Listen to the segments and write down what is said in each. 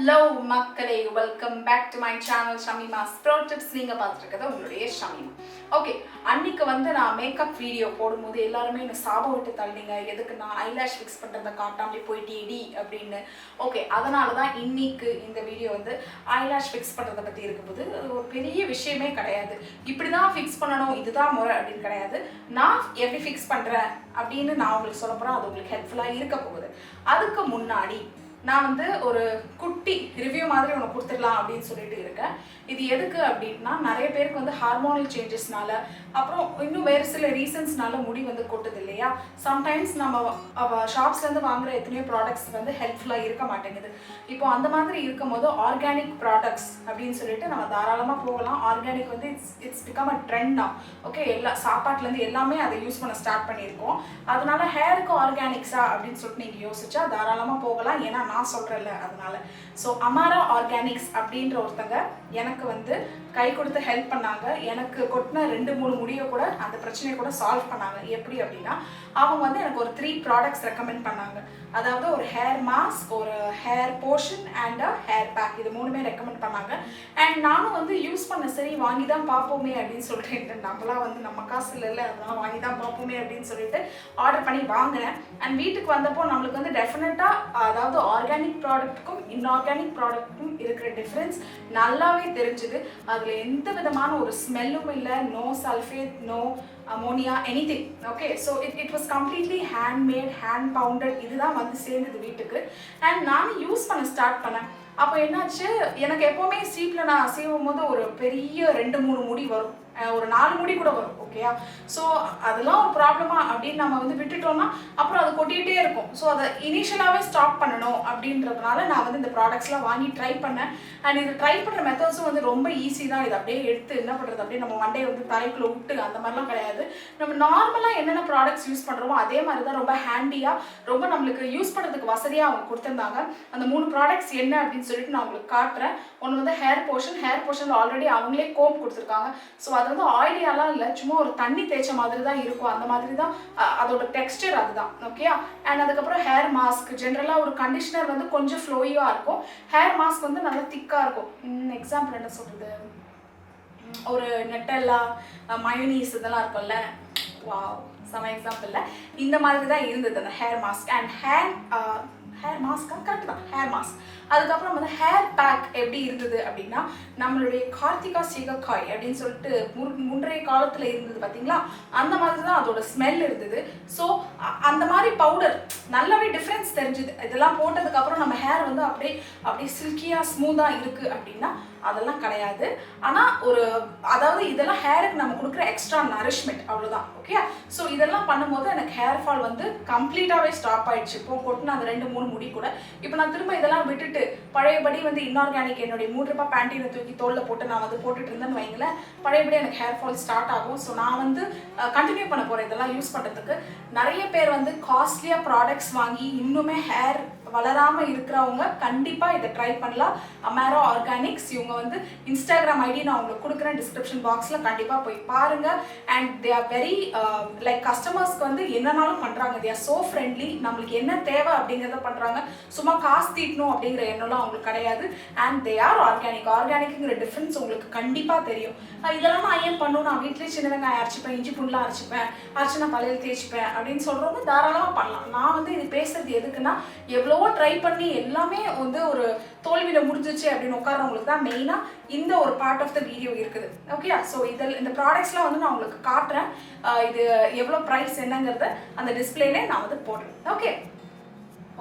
Hello Makkalay, welcome back to my channel Shamima's Pro Tips. நீங்க பார்த்துட்டு இருக்கிறது உங்களுடைய ஷமீமா. ஓகே, அன்னைக்கு வந்து நான் மேக்கப் வீடியோ போடும்போது எல்லாருமே என்ன சாபம் விட்டு தள்ளிங்க, எதுக்கு நான் ஐலாஷ் ஃபிக்ஸ் பண்றத காட்டாமலே போயிட்டேடி அப்படின்னு. ஓகே, அதனால தான் இன்னைக்கு இந்த வீடியோ வந்து ஐலாஷ் ஃபிக்ஸ் பண்றத பத்தி இருக்கும்போது ஒரு பெரிய விஷயமே கிடையாது. இப்படி தான் ஃபிக்ஸ் பண்ணணும், இதுதான் முறை அப்படின்னு கிடையாது. நான் எப்படி ஃபிக்ஸ் பண்றேன் அப்படின்னு நான் உங்களுக்கு சொல்ல போறேன். அது உங்களுக்கு ஹெல்ப்ஃபுல்லா இருக்க போகுது. அதுக்கு முன்னாடி நான் வந்து ஒரு குட்டி ரிவ்யூ மாதிரி ஒன்று கொடுத்துடலாம் அப்படின்னு சொல்லிட்டு இருக்கேன். இது எதுக்கு அப்படின்னா, நிறைய பேருக்கு வந்து ஹார்மோனல் சேஞ்சஸ்னால அப்புறம் இன்னும் வேறு சில ரீசன்ஸ்னால முடி வந்து கொட்டுது இல்லையா. சம்டைம்ஸ் நம்ம ஷாப்ஸ்லேருந்து வாங்குற எத்தனையோ ப்ராடக்ட்ஸ் வந்து ஹெல்ப்ஃபுல்லாக இருக்க மாட்டேங்குது. இப்போ அந்த மாதிரி இருக்கும் போது ஆர்கானிக் ப்ராடக்ட்ஸ் அப்படின்னு சொல்லிட்டு நம்ம தாராளமாக போகலாம். ஆர்கானிக் வந்து இட்ஸ் பிகம் அ ட்ரெண்ட் தான். ஓகே, எல்லா சாப்பாட்டுலேருந்து எல்லாமே அதை யூஸ் பண்ண ஸ்டார்ட் பண்ணியிருக்கோம். அதனால ஹேருக்கு ஆர்கானிக்ஸா அப்படின்னு சொல்லிட்டு நீங்கள் யோசிச்சா தாராளமாக போகலாம். ஏன்னா நான் சொல்கிறேன்ல, அதனால. ஸோ அமாரா ஆர்கானிக்ஸ் அப்படின்ற ஒருத்தங்க எனக்கு வந்து கை கொடுத்து ஹெல்ப் பண்ணாங்க. எனக்கு கொட்டின 2-3 முடியை கூட அந்த பிரச்சனையை கூட சால்வ் பண்ணாங்க. எப்படி அப்படின்னா, அவங்க வந்து எனக்கு ஒரு 3 ப்ராடக்ட்ஸ் ரெக்கமெண்ட் பண்ணாங்க. அதாவது ஒரு ஹேர் மாஸ்க், ஒரு hair portion and a hair pack, இது 3மே ரெக்கமெண்ட் பண்ணாங்க. அண்ட் நானும் வந்து யூஸ் பண்ண, சரி வாங்கி தான் பார்ப்போமே அப்படின்னு சொல்லிட்டு, நம்மளாம் வந்து நம்ம காசு இல்லைல்ல, அதெல்லாம் வாங்கி தான் பார்ப்போமே அப்படின்னு சொல்லிட்டு ஆர்டர் பண்ணி வாங்கினேன். அண்ட் வீட்டுக்கு வந்தப்போ நம்மளுக்கு வந்து டெஃபினட்டாக, அதாவது ஆர்கானிக் ப்ராடக்ட்டுக்கும் இன்ஆர்கானிக் ப்ராடக்ட்டுக்கும் இருக்கிற டிஃப்ரென்ஸ் நல்லாவே தெரிஞ்சுது. அதில் எந்த விதமான ஒரு ஸ்மெல்லும் இல்லை, no sulphate, no ammonia, anything. Okay, so it was completely handmade, hand pounded. இதுதான் வந்து சேர்ந்தது வீட்டுக்கு. அண்ட் நானும் யூஸ் பண்ண ஸ்டார்ட் பண்ணேன். அப்போ என்னாச்சு, எனக்கு எப்போவுமே சீப்பில் நான் சீவும் போது ஒரு பெரிய 2-3 முடி வரும், ஒரு 4 முடி கூட வரும். ஓகேயா, ஸோ அதெல்லாம் ஒரு ப்ராப்ளமா அப்படின்னு நம்ம வந்து விட்டுட்டோம்னா அப்புறம் அது கொட்டிகிட்டே இருக்கும். ஸோ அதை இனிஷியலாகவே ஸ்டாப் பண்ணணும் அப்படின்றதுனால நான் வந்து இந்த ப்ராடக்ட்ஸ்லாம் வாங்கி ட்ரை பண்ணேன். அண்ட் இது ட்ரை பண்ணுற மெத்தட்ஸும் வந்து ரொம்ப ஈஸி தான். இது அப்படியே எடுத்து என்ன பண்ணுறது, அப்படியே நம்ம மண்டையை வந்து தலைக்குள்ளே விட்டு அந்த மாதிரிலாம் கிடையாது. நம்ம நார்மலாக என்னென்ன ப்ராடக்ட்ஸ் யூஸ் பண்ணுறோமோ அதே மாதிரி தான், ரொம்ப ஹேண்டியாக, ரொம்ப நம்மளுக்கு யூஸ் பண்ணுறதுக்கு வசதியாக அவங்க கொடுத்துருந்தாங்க. அந்த 3 ப்ராடக்ட்ஸ் என்ன அப்படின்னு சொல்லிட்டு நான் உங்களுக்கு காட்டுறேன். ஒன்று வந்து ஹேர் போர்ஷன் ஆல்ரெடி அவங்களே கோம் கொடுத்துருக்காங்க. ஸோ அது வந்து ஆயிலியாலாம் இல்லை, சும்மா ஒரு தண்ணி தேய்ச்ச மாதிரி தான் இருக்கும். அந்த மாதிரி தான் அதோட டெக்ஸ்டர், அதுதான். ஓகேயா, அண்ட் அதுக்கப்புறம் ஹேர் மாஸ்க். ஜென்ரலாக ஒரு கண்டிஷனர் வந்து கொஞ்சம் ஃப்ளோயியாக இருக்கும், ஹேர் மாஸ்க் வந்து நல்லா திக்காக இருக்கும். எக்ஸாம்பிள் என்ன சொல்கிறது, ஒரு நெட்டெல்லா, மயோனீஸ் இதெல்லாம் இருக்கும்ல, வாவ், சம எக்ஸாம்பிளில் இந்த மாதிரி தான் இருந்தது அந்த ஹேர் மாஸ்க். அண்ட் ஹேர் மாஸ்கா, கரெக்ட் தான், ஹேர் மாஸ்க். அதுக்கப்புறம் வந்து ஹேர் பேக் எப்படி இருந்தது அப்படின்னா, நம்மளுடைய கார்த்திகா சீகக்காய் அப்படின்னு சொல்லிட்டு முன்றைய காலத்தில் இருந்தது பார்த்தீங்களா, அந்த மாதிரி தான் அதோட ஸ்மெல் இருந்தது. ஸோ அந்த மாதிரி பவுடர் நல்லாவே டிஃப்ரென்ஸ் தெரிஞ்சுது. இதெல்லாம் போட்டதுக்கப்புறம் நம்ம ஹேர் வந்து அப்படியே சில்கியாக ஸ்மூத்தாக இருக்குது அப்படின்னா அதெல்லாம் கிடையாது. ஆனால் அதாவது இதெல்லாம் ஹேருக்கு நம்ம கொடுக்குற எக்ஸ்ட்ரா நரிஷ்மெண்ட், அவ்வளோதான். ஓகே, ஸோ இதெல்லாம் பண்ணும்போது எனக்கு ஹேர் ஃபால் வந்து கம்ப்ளீட்டாகவே ஸ்டாப் ஆயிடுச்சு. இப்போ கொட்டின அந்த 2-3 முடி கூட இப்போ நான் திரும்ப இதெல்லாம் விட்டுட்டு பழையபடி வந்து இன்ஆர்கானிக் என்னுடைய 3 ரூபாய் பேண்டீனை தூக்கி தோளில் போட்டு நான் வந்து போட்டுட்டு இருந்தேன்னு வைங்களேன், பழையபடி எனக்கு ஹேர் ஃபால் ஸ்டார்ட் ஆகும். ஸோ நான் வந்து கண்டினியூ பண்ண போகிறேன் இதெல்லாம் யூஸ் பண்ணுறதுக்கு. நிறைய பேர் வந்து காஸ்ட்லியாக ப்ராடக்ட்ஸ் வாங்கி இன்னுமே ஹேர் வளராமல் இருக்கிறவங்க கண்டிப்பாக இதை ட்ரை பண்ணலாம். அமாரா ஆர்கானிக்ஸ், இவங்க வந்து இன்ஸ்டாகிராம் ஐடி நான் உங்களுக்கு கொடுக்குறேன் டிஸ்கிரிப்ஷன் பாக்ஸில், கண்டிப்பாக போய் பாருங்கள். And they are very like கஸ்டமர்ஸ்க்கு வந்து என்னன்னாலும் பண்ணுறாங்க. They are so friendly. நம்மளுக்கு என்ன தேவை அப்படிங்கிறத பண்ணுறாங்க. சும்மா காசு தீட்டணும் அப்படிங்கிற எண்ணம்லாம் அவங்களுக்கு கிடையாது. அண்ட் தே ஆர் ஆர்கானிக்குங்கிற டிஃப்ரென்ஸ் உங்களுக்கு கண்டிப்பாக தெரியும். இதெல்லாம் நான் ஏன் பண்ணணும், நான் வீட்லேயே சின்ன வெங்காயம் அரைச்சிப்பேன், இஞ்சி பூண்டுலாம் அரைச்சி நான் தலையில் தேய்ச்சிப்பேன் அப்படின்னு சொல்கிறவங்க தாராளமாக பண்ணலாம். நான் வந்து இது பேசுறது எதுக்குன்னா, எவ்வளோ ட்ரை பண்ணி எல்லாமே வந்து ஒரு தோல்வியில் முடிஞ்சிச்சு அப்படின்னு உட்காரவங்களுக்கு தான் மெயினாக இந்த ஒரு பார்ட் ஆஃப் த வீடியோ இருக்குது. ஓகே, ஸோ இந்த ப்ராடக்ட்ஸ்லாம் வந்து நான் உங்களுக்கு காட்டுறேன். இது எவ்வளோ ப்ரைஸ் என்னங்கிறத அந்த டிஸ்பிளேலே நான் வந்து போடுறேன்.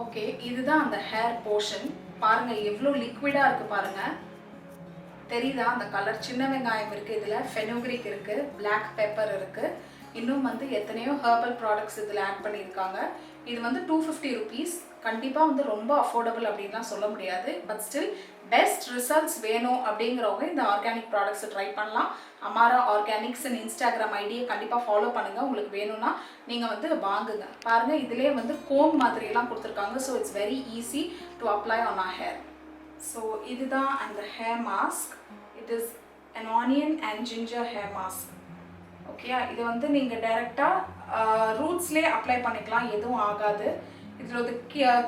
ஓகே, இதுதான் அந்த ஹேர் போர்ஷன். பாருங்கள் எவ்வளோ லிக்விடாக இருக்குது பாருங்கள், தெரியுதா அந்த கலர். சின்ன வெங்காயம் இருக்குது, இதில் ஃபெனுக்ரிக் இருக்குது, பிளாக் பெப்பர் இருக்குது, இன்னும் வந்து எத்தனையோ ஹெர்பல் ப்ராடக்ட்ஸ் இதில் ஆட் பண்ணியிருக்காங்க. இது வந்து 250 rupees. கண்டிப்பாக வந்து ரொம்ப அஃபோர்டபுள் அப்படின்லாம் சொல்ல முடியாது. பட் ஸ்டில் பெஸ்ட் ரிசல்ட்ஸ் வேணும் அப்படிங்கிறவங்க இந்த ஆர்கானிக் ப்ராடக்ட்ஸை ட்ரை பண்ணலாம். அமாரா ஆர்கானிக்ஸ் இன்ஸ்டாகிராம் ஐடியை கண்டிப்பாக ஃபாலோ பண்ணுங்கள். உங்களுக்கு வேணும்னா நீங்கள் வந்து வாங்குங்க. பாருங்கள், இதிலே வந்து கோம் மாதிரியெல்லாம் கொடுத்துருக்காங்க. So it's very easy to apply on our hair. So இதுதான் அந்த hair mask. It is an onion and ginger hair mask. Okay, இது வந்து நீங்கள் டைரெக்டாக ரூட்ஸ்லேயே அப்ளை பண்ணிக்கலாம், எதுவும் ஆகாது. இதில் ஒரு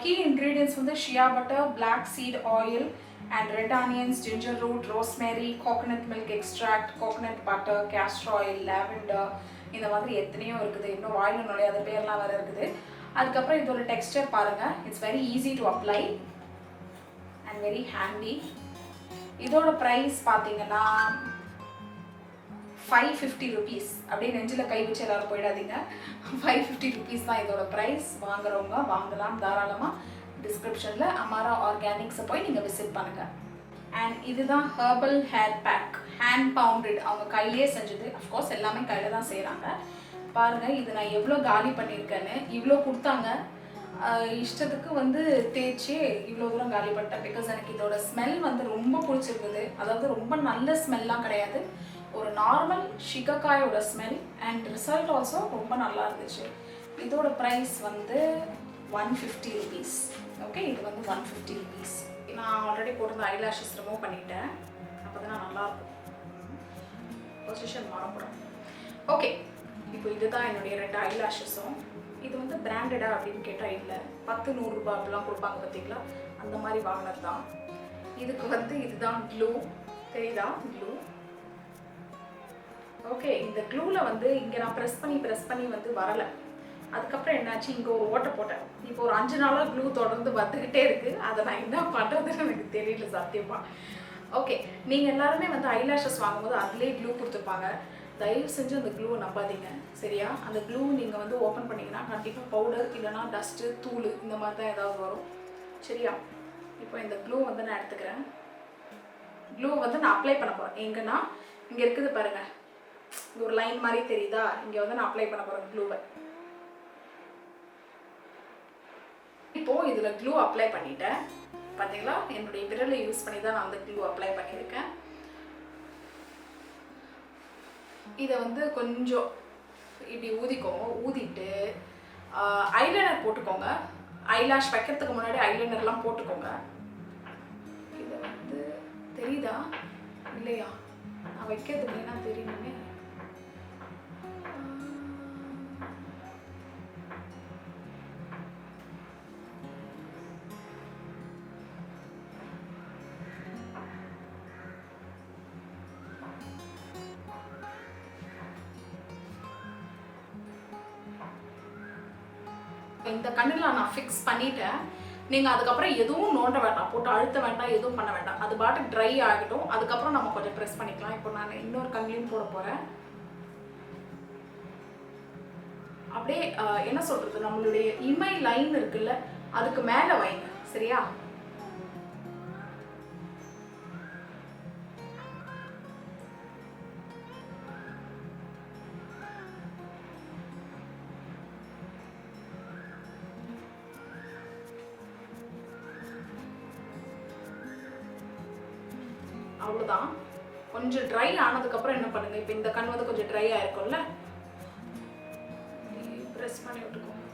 key ingredients வந்து shea butter, black seed oil and red onions, ginger root, rosemary, coconut milk extract, coconut butter, castor oil, lavender, இந்த மாதிரி எத்தனையோ இருக்குது. இன்னும் வாயில நுழையாத பேர்லாம் வேறு இருக்குது. அதுக்கப்புறம் இதோட டெக்ஸ்டர் பாருங்கள். It's very easy to apply and very handy. இதோட ப்ரைஸ் பார்த்தீங்கன்னா 550 rupees. அப்படியே நெஞ்சில் கை வச்சு எல்லாரும் போயிடாதீங்க. 550 rupees தான் இதோட ப்ரைஸ். வாங்குறவங்க வாங்கலாம் தாராளமாக. டிஸ்கிரிப்ஷனில் அமாரா ஆர்கானிக்ஸை போய் நீங்கள் விசிட் பண்ணுங்கள். அண்ட் இதுதான் herbal hair pack, hand bounded, அவங்க கையிலே செஞ்சது. அஃப்கோர்ஸ் எல்லாமே கையில் தான் செய்கிறாங்க. பாருங்கள் இது நான் எவ்வளோ காலி பண்ணியிருக்கேன்னு. இவ்வளோ கொடுத்தாங்க, இஷ்டத்துக்கு வந்து தேய்ச்சி இவ்வளோ தூரம் காலி பண்ணிட்டேன். பிகாஸ் எனக்கு இதோட ஸ்மெல் வந்து ரொம்ப பிடிச்சிருக்குது. அதாவது ரொம்ப நல்ல ஸ்மெல்லாம் கிடையாது, ஒரு நார்மல் ஷிகக்காயோட ஸ்மெல். அண்ட் ரிசல்ட் ஆல்சோ ரொம்ப நல்லா இருந்துச்சு. இதோட ப்ரைஸ் வந்து 150 rupees. ஓகே, இது வந்து 150 rupees. நான் ஆல்ரெடி போட்டிருந்த ஐலாஷஸ் ரிமூவ் பண்ணிட்டேன். அப்போ தான் நல்லாயிருக்கும். பொசிஷன் மாறப்படும். ஓகே, இப்போ இதுதான் என்னுடைய 2 ஐலாஷஸும். இது வந்து பிராண்டடா அப்படின்னு கேட்டால் இல்லை. 10-100 ரூபாய் அப்படிலாம் கொடுப்பாங்க பார்த்தீங்களா, அந்த மாதிரி வாங்கினது தான். இதுக்கு வந்து இதுதான் க்ளூ, தெரியுதா க்ளூ. ஓகே, இந்த க்ளூவில் வந்து இங்கே நான் ப்ரெஸ் பண்ணி வந்து வரலை. அதுக்கப்புறம் என்னாச்சு, இங்கே ஒரு ஓட்டை போட்டேன். இப்போ ஒரு 5 நாளாக க்ளூ தொடர்ந்து வந்துக்கிட்டே இருக்குது. அதை நான் என்ன பண்ணுறதுன்னு எனக்கு தெரியல சத்தியமாக. ஓகே, நீங்கள் எல்லாருமே வந்து ஐலாஷஸ் வாங்கும்போது அதுலேயே க்ளூ கொடுத்துருப்பாங்க. தயவு செஞ்சு அந்த க்ளூவை நம்பாதீங்க, சரியா? அந்த க்ளூ நீங்கள் வந்து ஓப்பன் பண்ணிங்கன்னா கண்டிப்பாக பவுடர் இல்லைனா டஸ்ட்டு, தூள் இந்த மாதிரி தான் ஏதாவது வரும், சரியா? இப்போ இந்த க்ளூ வந்து நான் எடுத்துக்கிறேன். க்ளூ வந்து நான் அப்ளை பண்ண போகிறேன். எங்கன்னா இங்கே இருக்குது பாருங்கள், இங்கே ஒரு லைன் மாதிரி தெரியுதா? இங்கே வந்து நான் அப்ளை பண்ண போகிறேன் க்ளூவை. இப்போது இதில் க்ளூ அப்ளை பண்ணிட்டேன் பார்த்தீங்களா? என்னுடைய விரலை யூஸ் பண்ணி தான் நான் வந்து க்ளூ அப்ளை பண்ணியிருக்கேன். இதை வந்து கொஞ்சம் இப்படி ஊதிக்கோங்க. ஊதிட்டு ஐலைனர் போட்டுக்கோங்க. ஐலாஷ் வைக்கிறதுக்கு முன்னாடி ஐலைனர்லாம் போட்டுக்கோங்க. இதை வந்து தெரியுதா இல்லையா? நான் வைக்கிறது இல்லைன்னா தெரியணுமே. இந்த கண்ணில் நான் ஃபிக்ஸ் பண்ணிட்டேன். நீங்கள் அதுக்கப்புறம் எதுவும் நோண்ட வேண்டாம், போட்டு அழுத்த வேண்டாம், எதுவும் பண்ண வேண்டாம். அது பாட்டுக்கு ட்ரை ஆகிட்டும். அதுக்கப்புறம் நம்ம கொஞ்சம் ப்ரெஸ் பண்ணிக்கலாம். இப்போ நான் இன்னொரு கண்ணிலையும் போட போகிறேன். அப்படியே என்ன சொல்கிறது, நம்மளுடைய இமை லைன் இருக்குல்ல, அதுக்கு மேலே வைங்க, சரியா? அவ்வளோதான். கொஞ்சம் ட்ரை ஆனதுக்கப்புறம் என்ன பண்ணுங்க, இப்போ இந்த கண் வந்து கொஞ்சம் ட்ரை ஆயிருக்கும்ல, ப்ரெஸ் பண்ணி விட்டுக்கோங்க.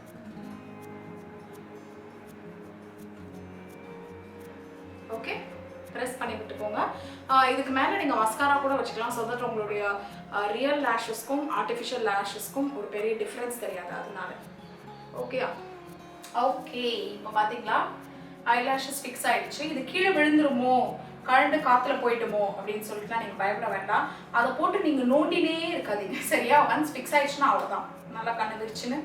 ஓகே, ப்ரெஸ் பண்ணி விட்டுக்கோங்க. இதுக்கு மேலே நீங்கள் மஸ்காரா கூட வச்சுக்கலாம். ஸோ தட் உங்களுடைய ரியல் லேஷஸ்க்கும் ஆர்டிஃபிஷியல் லேஷஸ்க்கும் ஒரு பெரிய டிஃப்ரென்ஸ் தெரியாது, அதனால. ஓகேயா? ஓகே, இப்போ பார்த்தீங்களா ஐலாஷஸ் ஃபிக்ஸ் ஆகிடுச்சு. இது கீழே விழுந்துருமோ, கரண்ட் காற்றுல போயிட்டுமோ அப்படின்னு சொல்லிட்டுலாம் நீங்கள் பயப்பட வேண்டாம். அதை போட்டு நீங்கள் நோண்டினே இருக்காதீங்க, சரியா? ஒன்ஸ் ஃபிக்ஸ் ஆகிடுச்சுன்னா அவ்வளோதான், நல்லா கண்ணு விரிச்சுன்னு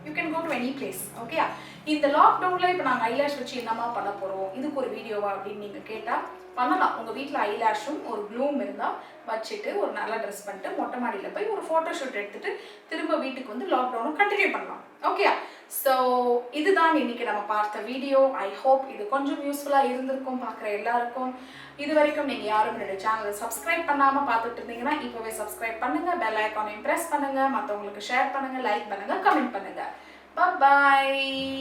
you can go to any place. ஓகேயா? இந்த லாக்டவுனில் இப்போ நாங்கள் ஐலாஷ் வச்சு என்னமா பண்ண போகிறோம், இதுக்கு ஒரு வீடியோவா அப்படின்னு நீங்கள் கேட்டால் பண்ணலாம். உங்கள் வீட்டில் ஐலாஷும் ஒரு க்ளூம் இருந்தால் வச்சுட்டு ஒரு நல்லா ட்ரெஸ் பண்ணிட்டு மொட்டை மாடியில் போய் ஒரு ஃபோட்டோ ஷூட் எடுத்துகிட்டு திரும்ப வீட்டுக்கு வந்து லாக்டவுனும் கண்டினியூ பண்ணலாம். ஓகேயா? ஸோ இதுதான் இன்னைக்கு நம்ம பார்த்த வீடியோ. ஐ ஹோப் இது கொஞ்சம் யூஸ்ஃபுல்லாக இருந்திருக்கும் பார்க்குற எல்லாருக்கும். இது வரைக்கும் நீங்கள் யாரும் என்னோட சேனலை சப்ஸ்கிரைப் பண்ணாமல் பார்த்துட்டு இருந்தீங்கன்னா இப்போவே சப்ஸ்கிரைப் பண்ணுங்கள், பெல் ஐக்கானையும் ப்ரெஸ் பண்ணுங்கள், மற்றவங்களுக்கு ஷேர் பண்ணுங்கள், லைக் பண்ணுங்கள், கமெண்ட் பண்ணுங்கள். பாய்.